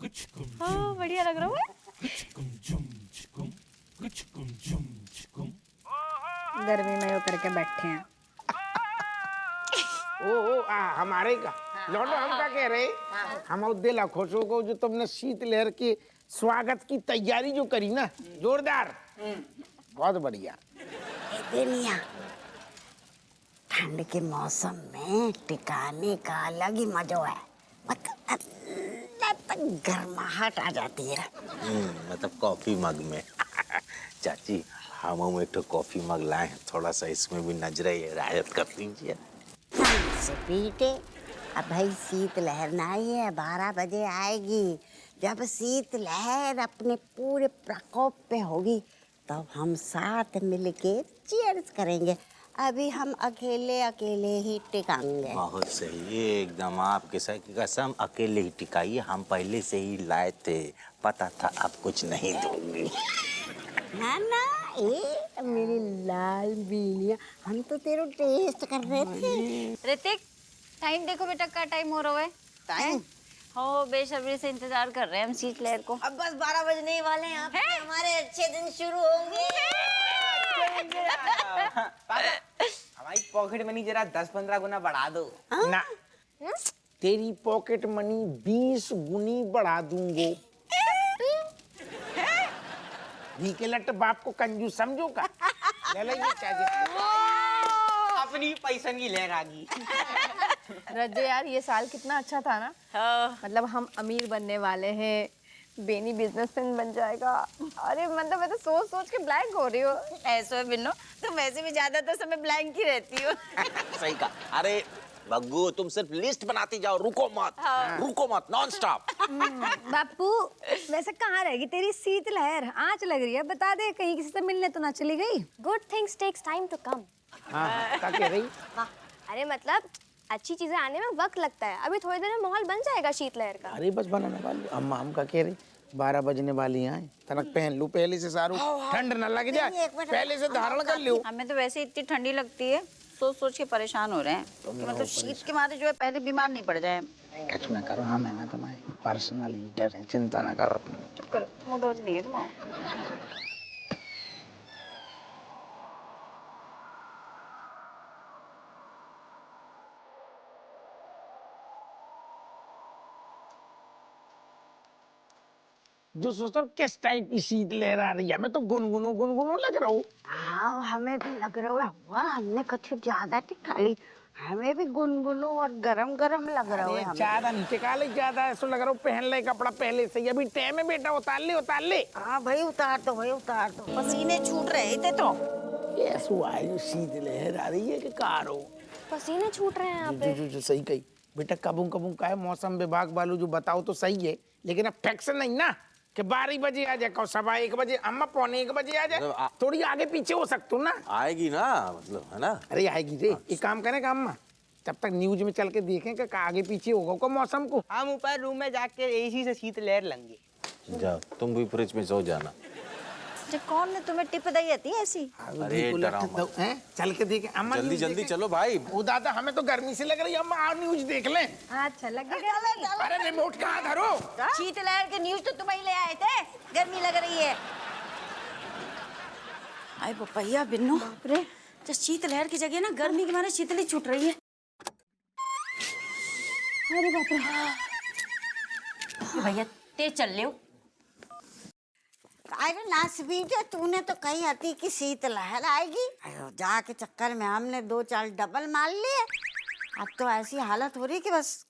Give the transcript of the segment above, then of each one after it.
हाँ बढ़िया लग रहा है। गर्मी में वो करके बैठे हैं। हमारे का लौंडो हम क्या कह रहे, हम दिल खुशों को जो तुमने शीतलहर के स्वागत की तैयारी जो करी ना, जोरदार, बहुत बढ़िया। दुनिया ठंड के मौसम में टिकाने का अलग ही मजा है, मतलब तक गर्माहट आ जाती है। मतलब कॉफी मग में। चाची हम एक तो कॉफी मग लाए हैं, थोड़ा सा इसमें भी नजरे रियायत कर दीजिए। पीटे अब भाई शीतलहर ना आई है, 12 बजे आएगी। जब शीतलहर अपने पूरे प्रकोप पे होगी तब हम साथ मिलके चीयर्स करेंगे। अभी हम अकेले अकेले ही टिकाएंगे। बहुत सही, एकदम आपके सर की कसम, अकेले ही टिकाइए, हम पहले से ही लाए थे, पता था आप कुछ नहीं दोगे। ना ना, ये मेरी लाल बीनिया, हम तो तेरा टेस्ट कर रहे थे। ऋतिक टाइम देखो बेटा, क्या टाइम हो रहा है। टाइम हो बेसब्री से इंतजार कर रहे हैं हम शीतलहर को। अब बस 12 बजने ही वाले हैं, हमारे अच्छे दिन शुरू होंगे। हमारी पॉकेट मनी जरा 10-15 गुना बढ़ा दो। ना, तेरी पॉकेट मनी 20 गुनी बढ़ा दूंगो। के लट बाप को कंजूस समझो का? ले ले ये चाहिए। अपनी पैसा की लहर आ गई। रज्जे यार, ये साल कितना अच्छा था ना। हाँ। मतलब हम अमीर बनने वाले हैं, बेनी बिजनेसमैन बन जाएगा। अरे मतलब मैं तो सोच सोच के ब्लैंक हो रही हूँ। ऐसा है बिन्नो, तुम वैसे भी ज्यादातर समय ब्लैंक ही रहती हो। सही कहा। अरे बग्गू, तुम सिर्फ लिस्ट बनाती जाओ, रुको मत। हाँ। रुको मत, नॉन स्टॉप। बापू, वैसे कहाँ रहेगी तेरी शीतलहर? आँच लग रही है, बता दे, कहीं किसी से मिलने तो ना चली गई? Good things takes time to come. हाँ, क्या कह रही? अरे मतलब अच्छी चीजें आने में वक्त लगता है, अभी थोड़ी देर में माहौल बन जाएगा शीतलहर का। अरे बस बनाने वाली अम्मा, हम क्या कह रही, 12 बजने वाली हैं, तनक पहन लूं पहले से, सारू ठंड न लग जाए, पहले से धारण कर लूं। हमें तो वैसे इतनी ठंडी लगती है, सोच सोच के परेशान हो रहे हैं। तो मतलब शीत के मारे जो है पहले बीमार नहीं पड़ जाए। कुछ ना करो, हम है ना तुम्हारे पर्सनल लीडर हैं, चिंता ना करो। चुप करो, मुंह नहीं है तुम। जो सोचता हूँ किस टाइप की शीतलहर आ रही है, मैं तो गुनगुनो लग रहा हूँ। हाँ, हमें भी लग रहा है, वाह हमने कुछ ज्यादा टिकाई, हमें भी गुनगुनो और गरम गरम लग रहा है। ज्यादा नहीं टिका ले, ज्यादा ऐसा लग रहा हूँ पहन ले कपड़ा पहले से ही, अभी टाइम है बेटा, उतार ले। हाँ भाई उतार दो, भाई उतार दो। पसीने छूट रहे थे तो। ऐसा है, शीतलहर आ रही है कि कार हो? पसीने छूट रहे हैं यहाँ पे। जो सही कही बेटा, कबू का है, मौसम विभाग वालों जो बताओ तो सही है, लेकिन अब फिक्स नहीं ना कि 12 बजे आ जाए, 1:15 बजे, अम्मा 1:45 बजे आ जाए, थोड़ी आगे पीछे हो सकते हो ना। आएगी ना, मतलब है ना। अरे आएगी रे, एक काम करेगा अम्मा, तब तक न्यूज में चल के देखें कि आगे पीछे होगा को मौसम को। हम ऊपर रूम में जाके एसी से शीतलहर लेंगे। जाओ तुम भी फ्रिज में सो जाना। कौन ने तुम्हें टिप दी आती है ऐसी? अरे डराओ मत। चल के देखें अम्मा, जल्दी जल्दी चलो भाई। ओ दादा, हमें तो गर्मी से लग रही है, अम्मा आओ न्यूज देख लें। अच्छा लगेगा। अरे रिमोट कहाँ धरो? शीतलहर के न्यूज तो तुम ही ले आए थे, गर्मी लग रही है। आए पपैया बिन्नू, तो शीतलहर की जगह ना गर्मी के मारे शीतली छूट रही है। अरे बाप रे भैया, तेज चल ले। अरे नासबीटे, तूने तो कही आती कि शीतलहर आएगी, जाके चक्कर में हमने 2-4 डबल मार लिए। अब तो ऐसी हालत हो रही कि बस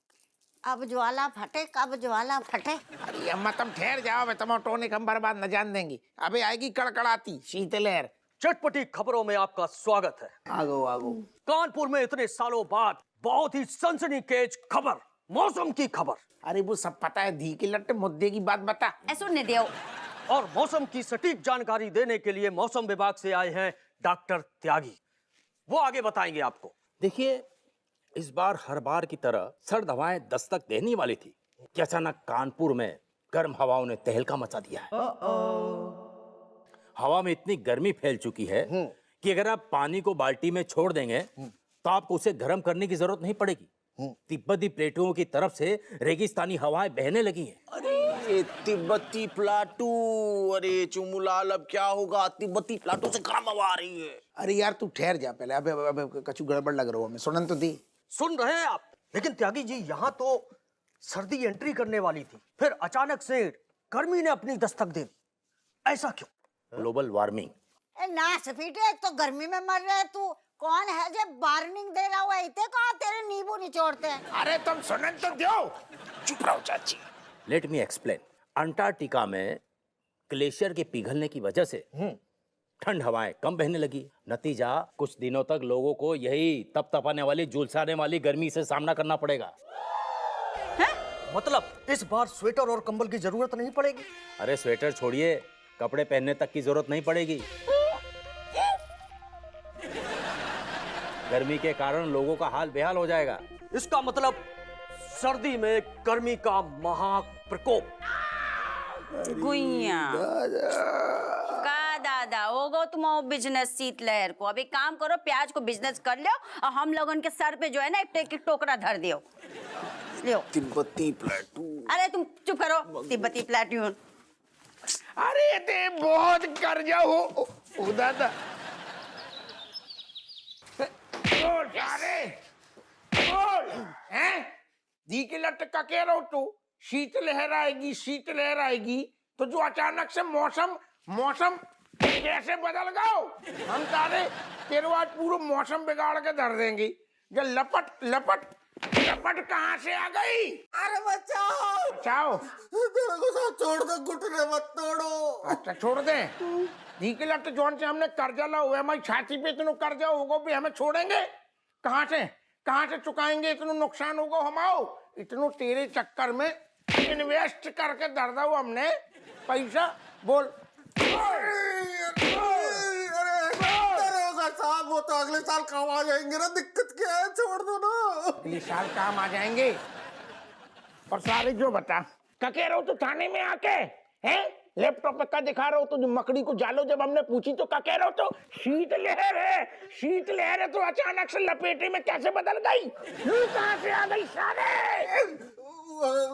अब ज्वाला फटे, कब ज्वाला फटे। अरे अम्मा तुम ठहर जाओ, तुम टोनिक हम बर्बाद न जान देंगे, अबे आएगी कड़कड़ाती शीतलहर। चटपटी खबरों में आपका स्वागत है। आगो कानपुर में इतने सालों बाद बहुत ही सनसनीखेज खबर, मौसम की खबर। अरे वो सब पता है, धी के लट्टे मुद्दे की बात बता। सुनने दियो। और मौसम की सटीक जानकारी देने के लिए मौसम विभाग से आए हैं डॉक्टर त्यागी, वो आगे बताएंगे आपको। देखिए, इस बार हर बार की तरह सर्द हवाएं दस्तक देने वाली थी कि अचानक कानपुर में गर्म हवाओं ने तहलका मचा दिया है। हवा में इतनी गर्मी फैल चुकी है कि अगर आप पानी को बाल्टी में छोड़ देंगे तो आपको उसे गर्म करने की जरूरत नहीं पड़ेगी। तिब्बती प्लेटों की तरफ से रेगिस्तानी हवाएं बहने लगी हैं। ए तिब्बती प्लाटू, अरे चुमुलाल अब क्या होगा? तिब्बती प्लाटू से गर्म हवा आ रही है। अरे यार तू ठहर जा पहले, अबे कछु गड़बड़ लग रहा हो हमें, सुनन तो दी। सुन रहे हैं आप? लेकिन त्यागी जी, यहाँ तो सर्दी एंट्री करने वाली थी, फिर अचानक से गर्मी ने अपनी दस्तक दे दी, ऐसा क्यों? Global warming. ए ना सफीटे, एक तो गर्मी में मर रहे तू, कौन है जो वार्निंग दे रहा हुआ? इतने कहा तेरे नींबू निचोड़ते हैं। अरे तुम सुनन तो दो, चुप रहो चाची। Let me explain. अंटार्कटिका में ग्लेशियर के पिघलने की वजह से ठंड हवाएं कम बहने लगी। नतीजा, कुछ दिनों तक लोगों को यही तप तपाने वाली, झुलसाने वाली गर्मी से सामना करना पड़ेगा। मतलब इस बार स्वेटर और कंबल की जरूरत नहीं पड़ेगी? अरे स्वेटर छोड़िए, कपड़े पहनने तक की जरूरत नहीं पड़ेगी। गर्मी के कारण लोगों का हाल बेहाल हो जाएगा। इसका मतलब सर्दी में गर्मी का महा प्रकोप। गुइया का दादा होगो तुम बिजनेस शीतलहर को। अब एक काम करो, प्याज को बिजनेस कर लो और हम लोगों के सर पे जो है ना एक टोकरा धर दियो। लियो तिब्बती प्लाटू। अरे तुम चुप करो, तिब्बती प्लाटून। अरे ते बहुत कर्जा हो दादा। बोल सारे, बोल हैं? दी के लटका कह रहा हो तू, शीतलहर आएगी, शीतलहर आएगी, तो जो अचानक से मौसम कैसे बदल गया? हम सारे तेरे आज पूरा मौसम बिगाड़ के धर देंगे। जो लपट कहाँ से आ गई? अरे बचाओ। तेरे को साथ छोड़ दो, घुटने मत तोड़ो। अच्छा छोड़ दे। दी के लट जोन से हमने कर्जा ला हुआ है, हमारी छाती पे इतना कर्जा होगा भी हमें छोड़ेंगे? कहाँ से चुकाएंगे? इतना नुकसान होगा हमाओ। इतना तेरे चक्कर में इन्वेस्ट करके धर दो हमने पैसा। बोल। साहब वो तो अगले साल काम आ जाएंगे ना, दिक्कत क्या है? छोड़ दो ना। अगले साल काम आ जाएंगे। और सारे जो बता क्या कह रहे हो? तो थाने में आके हैं लैपटॉप पे क्या दिखा रहे हो? तो जो मकड़ी को जालो जब हमने पूछी तो क्या कह रहे हो? तो शीतलहर है तो अचानक से लपेटे में कैसे बदल गई? लू कहाँ से आ गई सारे?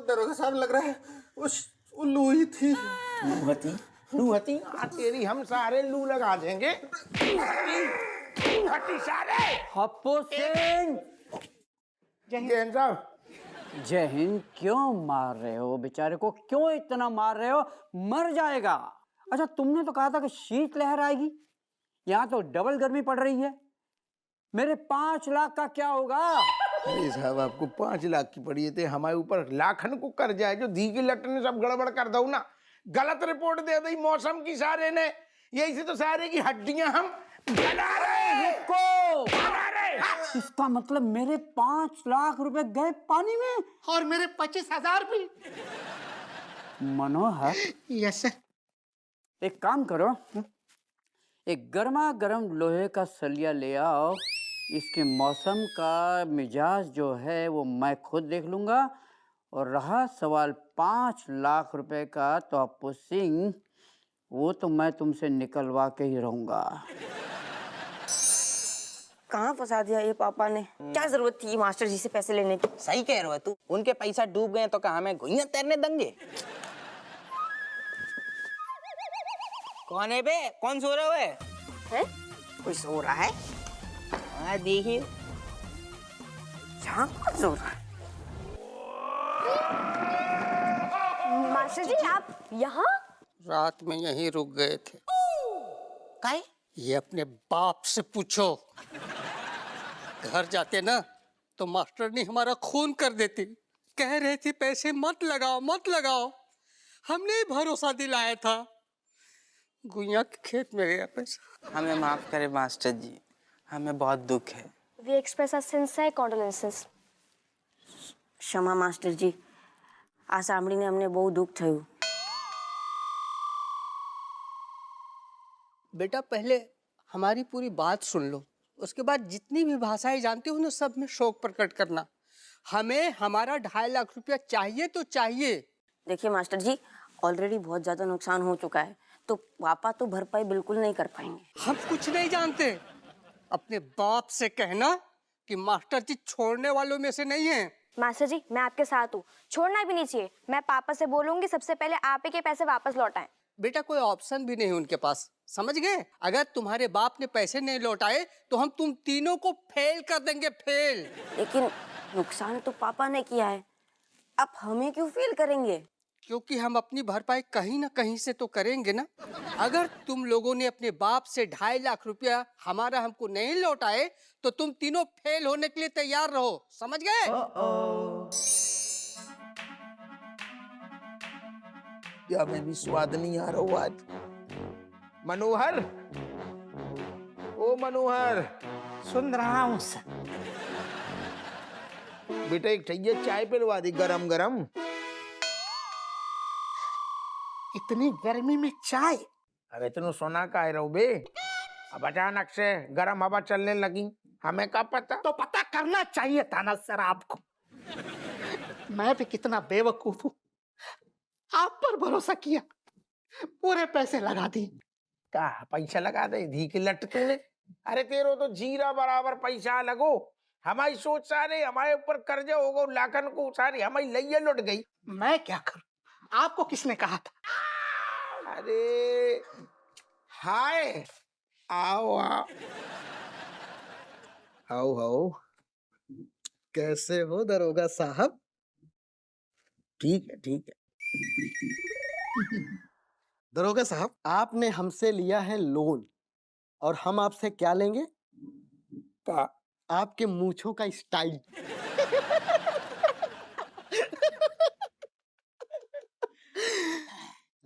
दरोगा साहब लग रहा है वो लू ही थी। लू हती तेरी, हम सारे लू लगा देंगे। हटी सारे। हप्पो सिंह, जय हिंद साहब। जय हिंद। क्यों मार रहे हो बेचारे को? क्यों इतना मार रहे हो? मर जाएगा। अच्छा तुमने तो कहा था कि शीतलहर आएगी, यहाँ तो डबल गर्मी पड़ रही है। मेरे 5 लाख का क्या होगा? अरे साहब आपको 5 लाख की पड़ी थे, हमारे ऊपर लाखन को कर जाए। जो दी की लट ने सब गड़बड़ कर दो ना, गलत रिपोर्ट दे दी मौसम की सारे ने, यही से तो सारे की हड्डियां हम बना रहे हैं। इसका मतलब मेरे 5 लाख रुपए गए पानी में, और मेरे 25,000 भी। मनोहर, यस सर। एक काम करो, एक गर्मा गर्म लोहे का सलिया ले आओ। इसके मौसम का मिजाज जो है वो मैं खुद देख लूंगा। और रहा सवाल 5 लाख रुपए का, तो अप्पू सिंह वो तो मैं तुमसे निकलवा के ही रहूंगा। कहाँ फंसा दिया ये पापा ने? क्या जरूरत थी मास्टर जी से पैसे लेने की? सही कह रहे हो तू, उनके पैसा डूब गए तो कहा हमें घुइयां तैरने देंगे? कौन है बे? कौन सो रहे हुए हैं? कोई सो रहा है? हाँ देखिए, यहाँ कौन सो रहा है? मास्टर जी आप यहाँ? रात में यहीं रुक गए थे। काहे? ये अपने बाप से पूछो। घर जाते ना तो मास्टरनी हमारा खून कर देती। कह रहे थे पैसे मत लगाओ। हमने ही भरोसा दिलाया था। गुइया के खेत में गया पैसा। हमें माफ करे मास्टर जी, हमें बहुत दुख है। We express our sincere condolences. क्षमा मास्टर जी, आ સાંભળીને અમને બહુ દુઃખ થયું। बेटा पहले हमारी पूरी बात सुन लो, उसके बाद जितनी भी भाषाएं जानते हो ना सब में शोक प्रकट करना। हमें हमारा 2.5 लाख रुपया चाहिए तो चाहिए। देखिए मास्टर जी, ऑलरेडी बहुत ज्यादा नुकसान हो चुका है, तो पापा तो भरपाई बिल्कुल नहीं कर पाएंगे। हम कुछ नहीं जानते। अपने बाप से कहना कि मास्टर जी छोड़ने वालों में से नहीं है। मास्टर जी मैं आपके साथ हूँ, छोड़ना भी नहीं चाहिए। मैं पापा से बोलूंगी सबसे पहले आप ही के पैसे वापस लौटाएं। बेटा कोई ऑप्शन भी नहीं उनके पास, समझ गए? अगर तुम्हारे बाप ने पैसे नहीं लौटाए तो हम तुम तीनों को फेल कर देंगे, फेल। लेकिन नुकसान तो पापा ने किया है, अब हमें क्यों फेल करेंगे? क्योंकि हम अपनी भरपाई कहीं ना कहीं से तो करेंगे ना। अगर तुम लोगों ने अपने बाप से 2.5 लाख रुपया हमारा हमको नहीं लौटाए तो तुम तीनों फेल होने के लिए तैयार रहो, समझ गए? क्या मैं भी स्वाद नहीं आ रहा हूँ आज। मनोहर, ओ मनोहर, सुन रहा हूँ सर। बेटा एक चाहिए चाय पिलवा दी गरम गरम। इतनी गर्मी में चाय? अरे तुम सोना का रहो बे, अब अचानक से गरम हवा चलने लगी, हमें क्या पता। तो पता करना चाहिए था ना सर आपको। मैं भी कितना बेवकूफ हूँ, आप पर भरोसा किया, पूरे पैसे लगा दिए। क्या पैसा लगा दे धी की लट तूने? अरे तेरो तो जीरा बराबर पैसा लगो। हमारी सोच सारे हमारे ऊपर कर्जा होगा लाखन को, सारी हमारी लैया लुट गई। मैं क्या करूं, आपको किसने कहा था? अरे हाय, आओ आओ आओ आओ। कैसे हो दरोगा साहब? ठीक है ठीक है। दरोगा साहब, आपने हमसे लिया है लोन और हम आपसे क्या लेंगे? का आपके मूंछों का स्टाइल।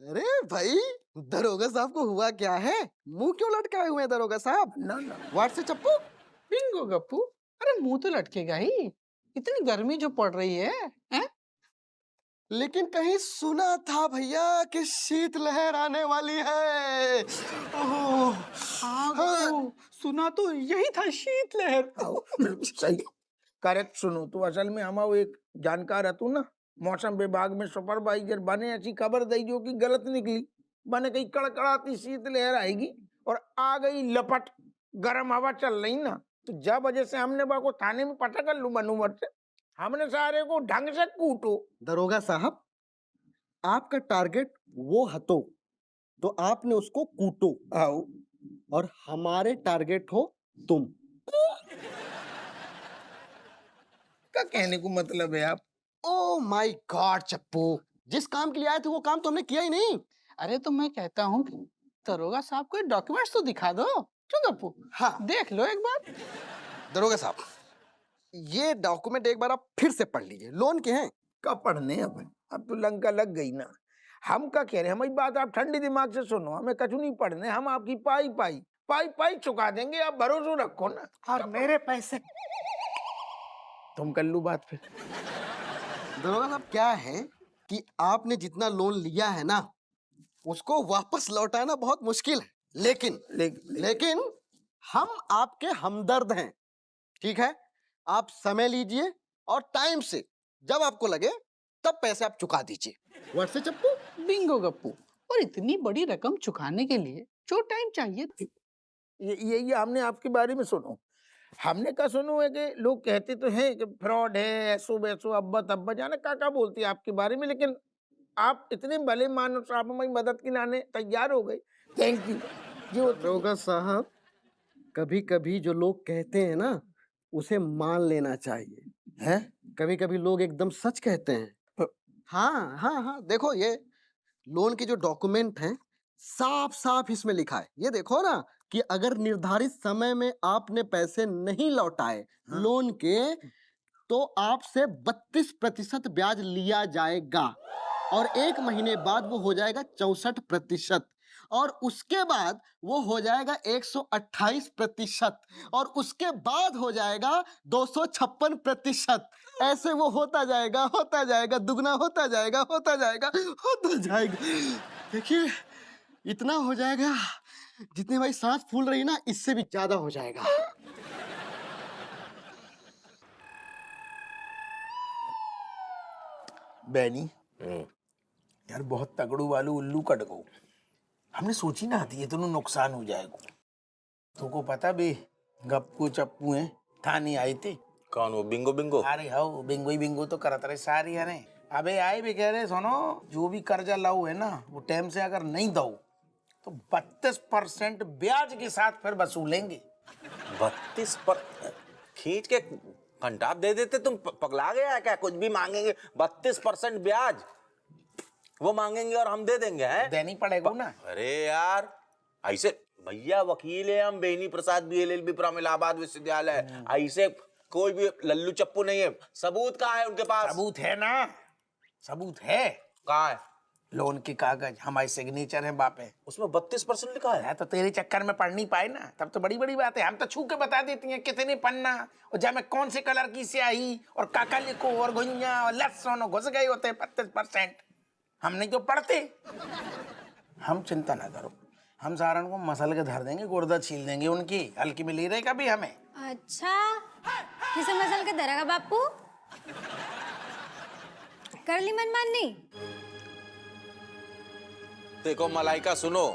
अरे भाई, दरोगा साहब को हुआ क्या है? मुंह क्यों लटकाए हुए हैं दरोगा साहब? ना ना वाट से चप्पू? बिंगो गप्पू, अरे मुंह तो लटकेगा ही, इतनी गर्मी जो पड़ रही है, हैं? लेकिन कहीं सुना था भैया कि शीतलहर आने वाली है। ओह, हाँ, सुना तो यही था, शीतलहर। बिल्कुल सही करेक्ट। सुनो तो असल में हम एक जानकार हतु ना, मौसम विभाग में सुपरवाइजर बने, ऐसी खबर दी जो कि गलत निकली। बने कहीं कड़कड़ाती शीतलहर आएगी और आ गई लपट, गर्म हवा चल रही ना, तो जब वजह से हमने बाको थाने में पता कर लू मनोहर से, हमने सारे को ढंग से कूटो। दरोगा साहब, आपका टारगेट वो हतो तो आपने उसको कूटो। आओ, और हमारे टारगेट हो तुम। क्या कहने को मतलब है आप? ओ माय गॉड चप्पू, जिस काम के लिए आए थे वो काम तो हमने किया ही नहीं। अरे तो मैं कहता हूँ कि दरोगा साहब को डॉक्यूमेंट्स तो दिखा दो। क्यों गप्पू? हाँ देख लो एक बार। दरोगा साहब, ये डॉक्यूमेंट एक बार आप फिर से पढ़ लीजिए। लोन के हैं। कब पढ़ने? अब तो लंका लग गई ना। हम क्या कह रहे हैं, हमारी बात आप ठंडी दिमाग से सुनो, हमें कछु नहीं पढ़ने, हम आपकी पाई पाई पाई पाई चुका देंगे, आप भरोसा रखो ना। और मेरे पैसे? तुम कर लो बात फिर। दरोगा साहब, क्या है कि आपने जितना लोन लिया है ना, उसको वापस लौटाना बहुत मुश्किल है। लेकिन हम आपके हमदर्द हैं, ठीक है? आप समय लीजिए और टाइम से जब आपको लगे तब पैसे आप चुका दीजिए। वर्ड से चप्पू? बिंगो गप्पू, और इतनी बड़ी रकम चुकाने के लिए जो टाइम चाहिए। ये हमने आपके बारे में सुनो, हमने क्या सुनो है कि लोग कहते तो हैं कि फ्रॉड है, ऐसो वैसो, अब्बा तब्बा जाने क्या बोलती है आपके बारे में, लेकिन आप इतने भले मानुस, आप हमारी मदद के लाने तैयार हो गए। Thank you. जो दरोगा साहब, कभी कभी जो लोग कहते हैं ना, उसे मान लेना चाहिए। है कभी कभी लोग एकदम सच कहते हैं। हाँ हाँ हाँ, देखो ये लोन के जो डॉक्यूमेंट हैं, साफ साफ इसमें लिखा है। ये देखो ना कि अगर निर्धारित समय में आपने पैसे नहीं लौटाए लोन के, तो आपसे 32% ब्याज लिया जाएगा और 1 महीने बाद वो हो जाएगा 64% और उसके बाद वो हो जाएगा 128% और उसके बाद हो जाएगा 256%। ऐसे वो होता जाएगा, दुगना होता जाएगा। देखिए, इतना हो जाएगा जितनी हमारी सांस फूल रही ना, इससे भी ज्यादा हो जाएगा। बैनी यार, बहुत तगड़ू वालू उल्लू कट गो। हमने सोची ना थी ये तो नुकसान हो जाएगा। तुमको पता बे, गप्पू चप्पू हैं, थाने आए थे, कौन वो बिंगो बिंगो? अरे हो बिंगो ही बिंगो तो करत रहे सारी है। अबे आए भी कह रहे सुनो, जो भी कर्जा लाओ है ना वो टाइम से अगर नहीं दो तो 32% ब्याज के साथ फिर वसूलेंगे। 32 पर खींच के घंटा दे देते, तुम पगला गया क्या? कुछ भी मांगेंगे 32% ब्याज वो मांगेंगे और हम दे देंगे हैं? देनी पड़ेगा ना। अरे यार ऐसे भैया वकील है हम, बेनी प्रसाद BLLB फ्रॉम इलाहाबाद विश्वविद्यालय, ऐसे कोई भी लल्लू चप्पू नहीं है। सबूत कहाँ है उनके पास? सबूत है ना, सबूत है। कहाँ है? लोन के कागज हमारे सिग्नेचर है बापे, उसमें 32% लिखा है। तो तेरे चक्कर में पढ़ नहीं पाए ना, तब तो बड़ी बड़ी बात है। हम तो छू के बता देती हैं कितने पन्ना और जब मैं कौन से कलर की स्याही और काका लिखो और गुंजा और लहसुन घुस गए होते 32%। हम नहीं तो पढ़ते। हम चिंता ना करो, हम सारण को मसल के धर देंगे, गुर्दा छील देंगे उनकी, हल्की में ले रहे कभी हमें। अच्छा, किसे मसल के धरेगा बापू? कर ली मनमानी? देखो मलाइका सुनो,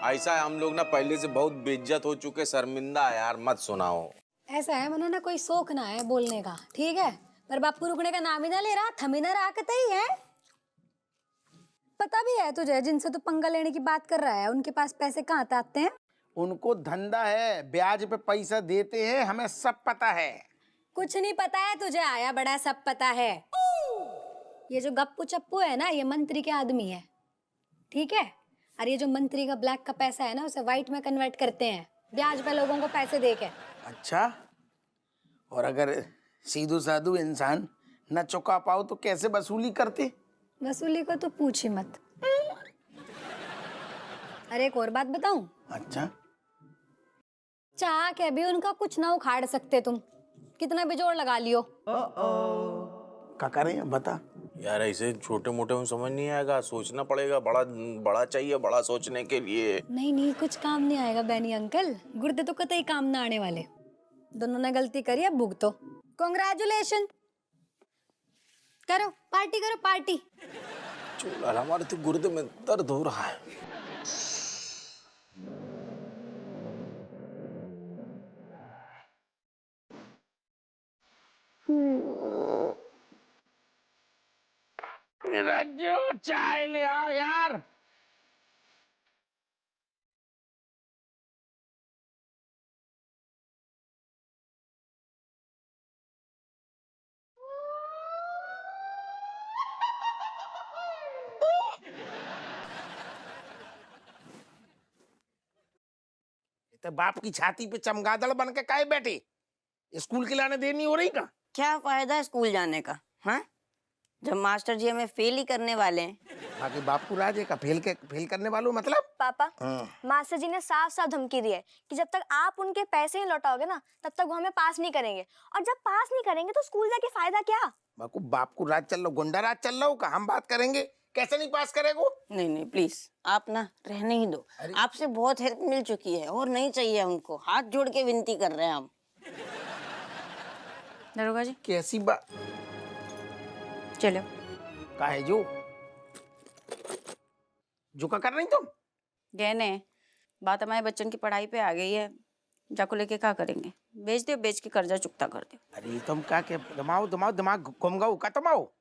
ऐसा है हम लोग ना पहले से बहुत बेइज्जत हो चुके, शर्मिंदा है यार, मत सुनाओ। ऐसा है मनो ना कोई शौक ना है बोलने का, ठीक है? पर बापू रुकने का नाम ही ना ले रहा, थम ही ना रहा ही है। पता भी है तुझे जिनसे तू पंगा लेने की बात कर रहा है उनके पास पैसे कहाँ आते हैं? उनको धंधा है, ब्याज पे पैसा देते हैं, हमें सब पता है। कुछ नहीं पता है तुझे, आया बड़ा सब पता है। ये जो गप्पू चप्पू है ना, ये मंत्री के आदमी है, ठीक है? और ये जो मंत्री का ब्लैक का पैसा है ना, उसे व्हाइट में कन्वर्ट करते हैं ब्याज पे लोगों को पैसे देके। अच्छा, और अगर सीधू साधु इंसान न चुका पाओ तो कैसे वसूली करते? वसूली को तो पूछ ही मत। अरे एक और बात बताऊं? अच्छा, चाह के भी उनका कुछ ना उखाड़ सकते तुम, कितना भी जोर लगा लियो। क्या करें बता। यार ऐसे छोटे मोटे में समझ नहीं आएगा, सोचना पड़ेगा, बड़ा बड़ा चाहिए, बड़ा सोचने के लिए। नहीं नहीं, कुछ काम नहीं आएगा बैनी अंकल, गुर्दे तो कतई काम ना आने वाले। दोनों ने गलती करी, अब भुगतो। कांग्रेचुलेशन, करो पार्टी, करो पार्टी। चूल्हा हमारे तो गुर्दे में दर्द हो रहा है। राजू चाय ले आओ यार। तो बाप की छाती पे चमगादड़ बन के काहे बैठे? स्कूल के लाने देनी हो रही का? क्या फायदा है स्कूल जाने का, हाँ? जब मास्टर जी हमें फेल ही करने वाले हैं। बाकी बापू राजे का फेल करने वालों मतलब? पापा, मास्टर जी ने साफ साफ धमकी दी है कि जब तक आप उनके पैसे नहीं लौटाओगे ना, तब तक वो हमें पास नहीं करेंगे। और जब पास नहीं करेंगे तो स्कूल जाके फायदा क्या? बापू राज चल लो, गुंडा राज चल लो का, हम बात करेंगे कैसे नहीं पास करेगो? नहीं नहीं प्लीज, आप ना रहने ही दो। आपसे बहुत हेल्प मिल चुकी है और नहीं चाहिए हमको, हाथ जोड़ के विनती कर रहे हैं हम। दरोगा जी कैसी बात? चलो। का है जो का कर रही तुम? गहने, बात हमारे बच्चन की पढ़ाई पे आ गई है, जाको लेके क्या करेंगे? बेच दो, बेच के कर्जा चुकता कर दो। अरे तुम क्या के दिमाग घूम गऊ का तमाओ?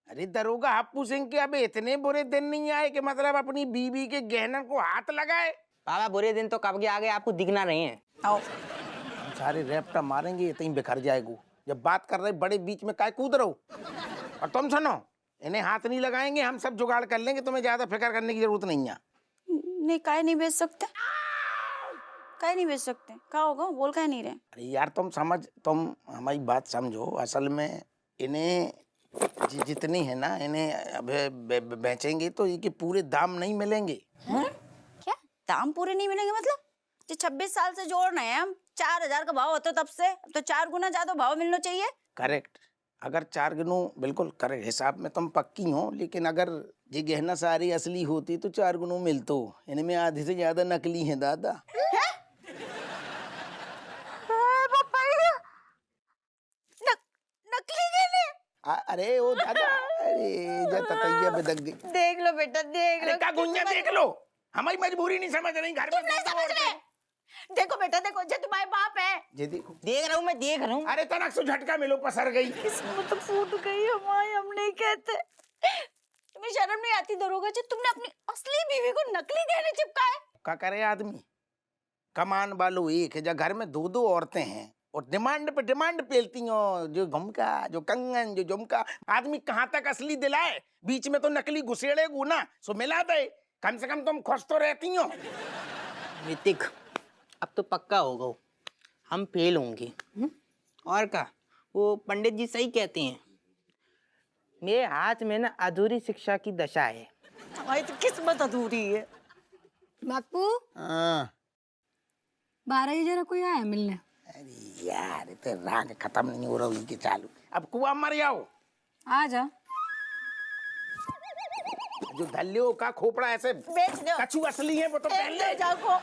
अरे दरोगा हाप्पू सिंह के अबे इतने बुरे दिन नहीं आए कि मतलब अपनी बीवी के गहनों को हाथ लगाए? पापा बुरे दिन तो कब के आगे, आपको दिखना नहीं है। आओ। हम सारे रैपटा मारेंगे, इतनी बिखर जाएगो। जब बात कर रहे बड़े बीच में काय कूद रहो? और तुम सुनो, इन्हें हाथ नहीं लगाएंगे, हम सब जुगाड़ कर लेंगे, तुम्हें ज्यादा फिक्र करने की जरूरत नहीं है। नहीं, काय नहीं बेच सकते, काय नहीं बेच सकते, क्या होगा? बोल काय नहीं रहे? अरे यार तुम हमारी बात समझो। असल में इन्हें जितनी है ना, इन्हें अब बेचेंगे तो ये पूरे दाम नहीं मिलेंगे। क्या दाम पूरे नहीं मिलेंगे मतलब? जो 26 साल से जोड़ रहे हैं हम, 4000 का भाव होता तब से, अब तो 4 गुना ज्यादा भाव मिलना चाहिए। करेक्ट, अगर 4 गुना बिल्कुल करेक्ट हिसाब में तुम पक्की हो, लेकिन अगर ये गहना सारी असली होती तो 4 गुना मिलतो। इनमें आधे से ज्यादा नकली है दादा। नकली गहने? अरे ओ दादा, अरे जा ततैया पे दग गई। देख लो बेटा, देख लो। का गुंजा देख लो, हमारी मजबूरी नहीं समझ रही। घर में देखो बेटा देखो, जे तुम्हारे बाप है। ये देखो, देख रहा हूँ, मैं देख रहा हूँ। अरे तनक से झटका मिलो, पसर गई। किस्मत फूट गई हमारी, हम नहीं कहते। तुम्हें शर्म नहीं आती दरोगा जी, तुमने अपनी असली बीवी को नकली गहने चिपकाए। क्या करे आदमी, कमान वालों एक है, जब घर में दो दो औरतें हैं और डिमांड पे डिमांड पेलती हो, जो झुमका, जो कंगन, जो झुमका, आदमी कहाँ तक असली दिलाए? बीच में तो नकली घुसेड़े गुना, सो मिला दे, कम से कम तुम खुश तो रहती हो। ऋतिक, अब तो पक्का होगा, हम फेल होंगे। और का, वो पंडित जी सही कहते हैं, मेरे हाथ में ना अधूरी शिक्षा की दशा है। हमारी तो किस्मत अधूरी है। बापू, हाँ। 12 जरा कोई आया मिलने। अरे यार, तो राग खत्म नहीं हो रहा उनकी चालू। अब कुआं मर जाओ। आ जा। जो धल्लियों का खोपड़ा ऐसे बेच दो। कछू असली है वो तो पहले जाओ।